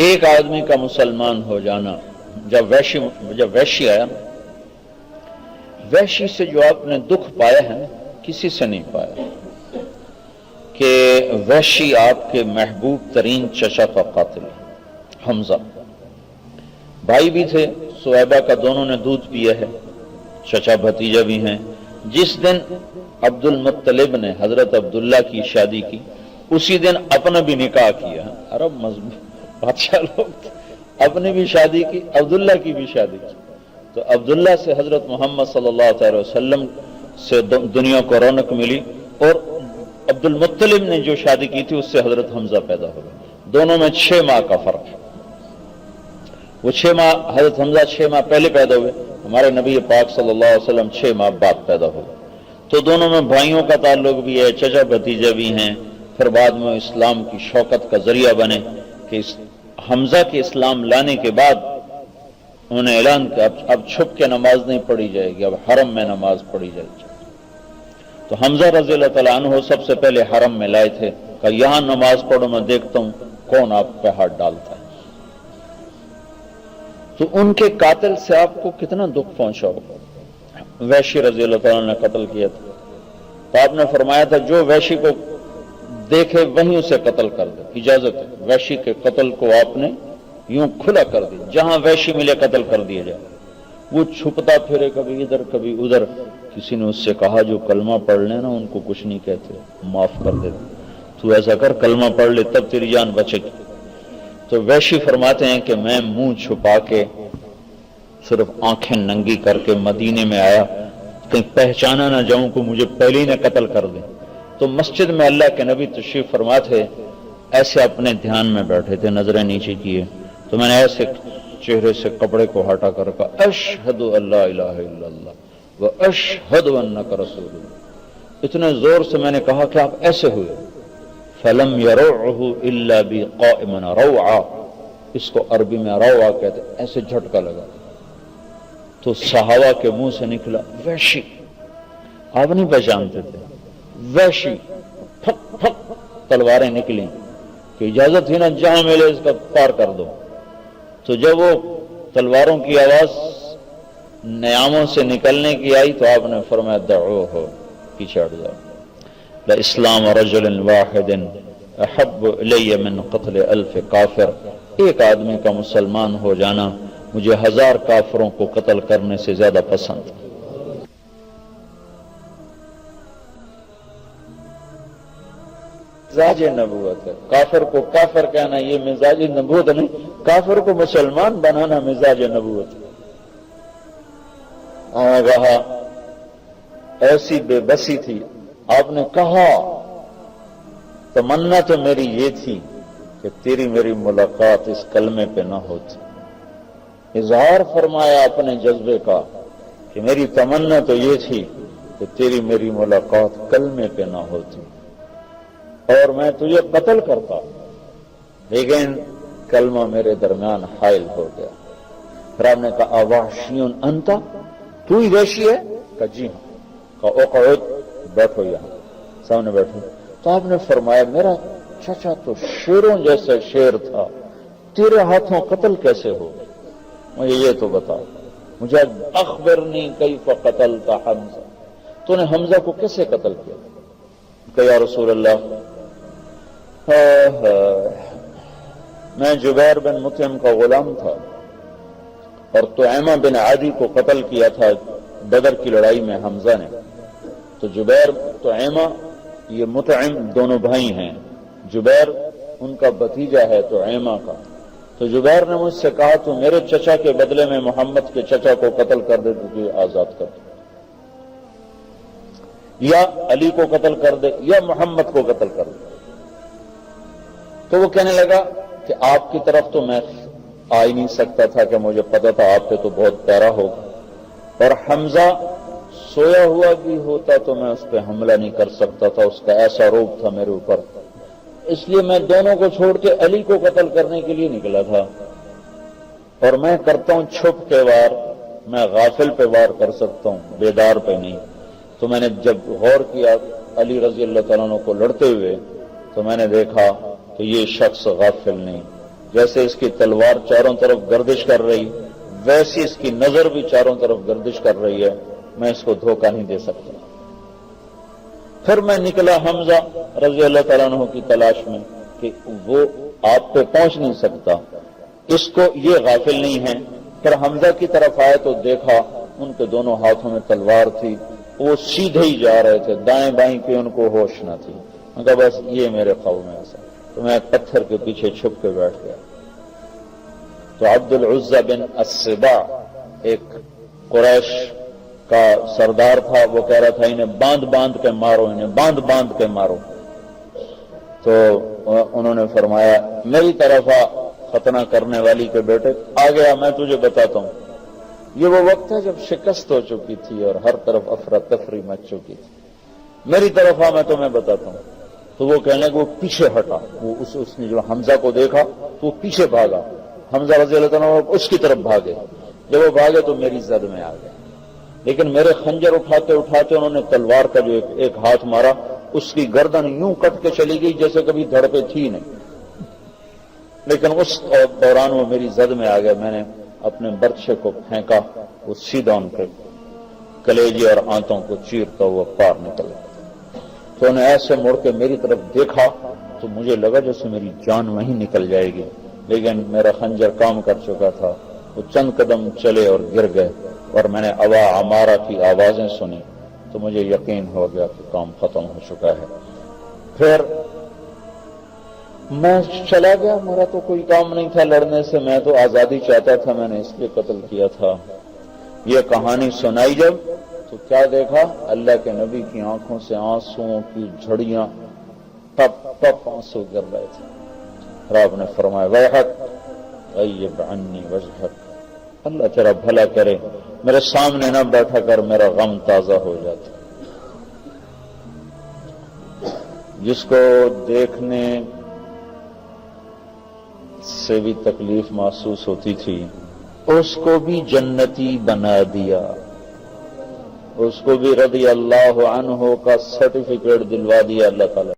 ایک آدمی کا مسلمان ہو جانا، جب وحشی آیا نا، وحشی سے جو آپ نے دکھ پایا ہے نا، کسی سے نہیں پایا، کہ وحشی آپ کے محبوب ترین چچا کا قاتل ہے، حمزہ بھائی بھی تھے، صہیبہ کا دونوں نے دودھ پیا ہے، چچا بھتیجا بھی ہیں۔ جس دن عبد المطلب نے حضرت عبداللہ کی شادی کی، اسی دن اپنا بھی نکاح کیا۔ عرب بادشاہ لوگ اپنی بھی شادی کی، عبداللہ کی بھی شادی کی۔ تو عبداللہ سے حضرت محمد صلی اللہ علیہ وسلم سے دنیا کو رونق ملی، اور عبد المطلب نے جو شادی کی تھی اس سے حضرت حمزہ پیدا ہو گئے، دونوں میں 6 ماہ کا فرق ہے۔ وہ 6 ماہ حضرت حمزہ 6 ماہ پہلے پیدا ہوئے، ہمارے نبی پاک صلی اللہ علیہ وسلم 6 ماہ بعد پیدا ہوئے۔ تو دونوں میں بھائیوں کا تعلق بھی ہے، چچا بھتیجا بھی ہیں۔ پھر بعد میں اسلام کی شوکت کا ذریعہ بنے کہ حمزہ کے اسلام لانے کے بعد انہوں نے اعلان کیا اب چھپ کے نماز نہیں پڑھی جائے گی، اب حرم میں نماز پڑھی جائے گی۔ تو حمزہ رضی اللہ تعالیٰ عنہ سب سے پہلے حرم میں لائے تھے کہ یہاں نماز پڑھو، میں دیکھتا ہوں کون آپ پہ ہاتھ ڈالتا ہے۔ تو ان کے قاتل سے آپ کو کتنا دکھ پہنچا ہوگا۔ وحشی رضی اللہ تعالیٰ نے قتل کیا تھا، تو آپ نے فرمایا تھا جو وحشی کو دیکھے وہیں اسے قتل کر دے، اجازت ہے۔ وحشی کے قتل کو آپ نے یوں کھلا کر دی، جہاں وحشی ملے قتل کر دیا جائے۔ وہ چھپتا پھرے کبھی ادھر کبھی ادھر۔ کسی نے اس سے کہا جو کلمہ پڑھ لے نا ان کو کچھ نہیں کہتے، معاف کر دے، تو ایسا کر کلمہ پڑھ لے تب تیری جان بچے گی۔ تو وحشی فرماتے ہیں کہ میں منہ چھپا کے صرف آنکھیں ننگی کر کے مدینے میں آیا، کہیں پہچانا نہ جاؤں کہ مجھے پہلے ہی نہ قتل کر دیں۔ تو مسجد میں اللہ کے نبی تشریف فرما تھے، ایسے اپنے دھیان میں بیٹھے تھے، نظریں نیچے کیے، تو میں نے ایسے چہرے سے کپڑے کو ہٹا کر کہا اشہد اللہ الہ الا اللہ و اشہد انک رسول اللہ۔ اتنے زور سے میں نے کہا کہ آپ ایسے ہوئے۔ فلم یروعہ الا بقائما روعا، اس کو عربی میں روعا کہتے، ایسے جھٹکا لگا۔ تو صحابہ کے منہ سے نکلا وحشی، آپ نہیں پہچانتے تھے، وحشی، پھک پھک تلواریں نکلیں کہ اجازت ہی نہ جہاں ملے اس کا پار کر دو۔ تو جب وہ تلواروں کی آواز نیاموں سے نکلنے کی آئی تو آپ نے فرمایا دعوہ، پیچھے ہٹ جاؤ، لاسلام رجل واحد احب الی من قتل 1000 کافر، ایک آدمی کا مسلمان ہو جانا مجھے 1000 کافروں کو قتل کرنے سے زیادہ پسند۔ مزاج نبوت ہے، کافر کو کافر کہنا یہ مزاج نبوت نہیں، کافر کو مسلمان بنانا مزاج نبوت ہے۔ اور کہا ایسی بے بسی تھی، آپ نے کہا تمنا تو میری یہ تھی کہ تیری میری ملاقات اس کلمے پہ نہ ہوتی۔ اظہار فرمایا اپنے جذبے کا کہ میری تمنا تو یہ تھی کہ تیری میری ملاقات کلمے پہ نہ ہوتی اور میں تجھے قتل کرتا، لیکن کلمہ میرے درمیان حائل ہو گیا۔ پھر آپ نے کہا اوحشیٌ انت، تو ہی وحشی ہے؟ کہا جی ہاں۔ کہا اقعد، بیٹھو یہاں، سامنے بیٹھو۔ تو آپ نے فرمایا میرا چچا تو شیروں جیسا شیر تھا، تیرے ہاتھوں قتل کیسے ہو؟ مجھے یہ تو بتا، مجھے اخبرنی کیف قتلت حمزہ، تو نے حمزہ کو کیسے قتل کیا؟ کہ یا رسول اللہ میں جبیر بن مطعم کا غلام تھا اور طعیمہ بن عدی کو قتل کیا تھا بدر کی لڑائی میں حمزہ نے۔ تو جبیر طعیمہ یہ مطعم دونوں بھائی ہیں، جبیر ان کا بھتیجا ہے طعیمہ کا۔ تو جبیر نے مجھ سے کہا تو میرے چچا کے بدلے میں محمد کے چچا کو قتل کر دے تو تجھے آزاد کر دے، یا علی کو قتل کر دے یا محمد کو قتل کر دے۔ تو وہ کہنے لگا کہ آپ کی طرف تو میں آ ہی نہیں سکتا تھا کہ مجھے پتا تھا آپ پہ تو بہت پیارا ہوگا، اور حمزہ سویا ہوا بھی ہوتا تو میں اس پہ حملہ نہیں کر سکتا تھا، اس کا ایسا روب تھا میرے اوپر، اس لیے میں دونوں کو چھوڑ کے علی کو قتل کرنے کے لیے نکلا تھا۔ اور میں کرتا ہوں چھپ کے وار، میں غافل پہ وار کر سکتا ہوں، بیدار پہ نہیں۔ تو میں نے جب غور کیا علی رضی اللہ تعالیٰ عنہ کو لڑتے ہوئے تو میں نے دیکھا کہ یہ شخص غافل نہیں، جیسے اس کی تلوار چاروں طرف گردش کر رہی ویسی اس کی نظر بھی چاروں طرف گردش کر رہی ہے، میں اس کو دھوکہ نہیں دے سکتا۔ پھر میں نکلا حمزہ رضی اللہ تعالیٰ عنہ کی تلاش میں کہ وہ آپ پہ پہنچ نہیں سکتا، اس کو یہ غافل نہیں ہے۔ پھر حمزہ کی طرف آئے تو دیکھا ان کے دونوں ہاتھوں میں تلوار تھی، وہ سیدھے ہی جا رہے تھے، دائیں بائیں کی ان کو ہوش نہ تھی۔ میں کہا بس یہ میرے خوف میں ایسا، تو میں پتھر کے پیچھے چھپ کے بیٹھ گیا۔ تو عبد العزہ بن السباع ایک قریش کا سردار تھا، وہ کہہ رہا تھا انہیں باندھ باندھ کے مارو، انہیں باندھ باندھ کے مارو۔ تو انہوں نے فرمایا میری طرف آ ختنہ کرنے والی کے بیٹے، آ گیا میں تجھے بتاتا ہوں۔ یہ وہ وقت ہے جب شکست ہو چکی تھی اور ہر طرف افراتفری مچ چکی تھی۔ میری طرف آ میں تمہیں بتاتا ہوں۔ تو وہ کہنے کہ وہ پیچھے ہٹا، وہ اس نے جو حمزہ کو دیکھا تو وہ پیچھے بھاگا، حمزہ رضی اللہ عنہ اس کی طرف بھاگے۔ جب وہ بھاگے تو میری زد میں آ گئے، لیکن میرے خنجر اٹھاتے اٹھاتے انہوں نے تلوار کا جو ایک ہاتھ مارا، اس کی گردن یوں کٹ کے چلی گئی جیسے کبھی دھڑ پہ تھی نہیں، لیکن اس دوران وہ میری زد میں آ گئے۔ میں نے اپنے برچھے کو پھینکا، وہ سیدھا ان کے کلیجے اور آنتوں کو چیرتا ہوا پار نکل گیا۔ تو انہیں ایسے مڑ کے میری طرف دیکھا تو مجھے لگا جیسے میری جان وہیں نکل جائے گی، لیکن میرا خنجر کام کر چکا تھا۔ وہ چند قدم چلے اور گر گئے، اور میں نے اوا عمارہ کی آوازیں سنی تو مجھے یقین ہو گیا کہ کام ختم ہو چکا ہے۔ پھر میں چلا گیا، میرا تو کوئی کام نہیں تھا لڑنے سے، میں تو آزادی چاہتا تھا، میں نے اس لیے قتل کیا تھا۔ یہ کہانی سنائی جب تو کیا دیکھا، اللہ کے نبی کی آنکھوں سے آنسوؤں کی جھڑیاں ٹپ ٹپ آنسو گر رہے تھے۔ اور آپ نے فرمایا ویحک غیب عنی وجہک، اللہ تیرا بھلا کرے میرے سامنے نہ بیٹھا کر، میرا غم تازہ ہو جاتا۔ جس کو دیکھنے سے بھی تکلیف محسوس ہوتی تھی اس کو بھی جنتی بنا دیا، اس کو بھی رضی اللہ عنہ کا سرٹیفکیٹ دلوا دیا اللہ تعالیٰ۔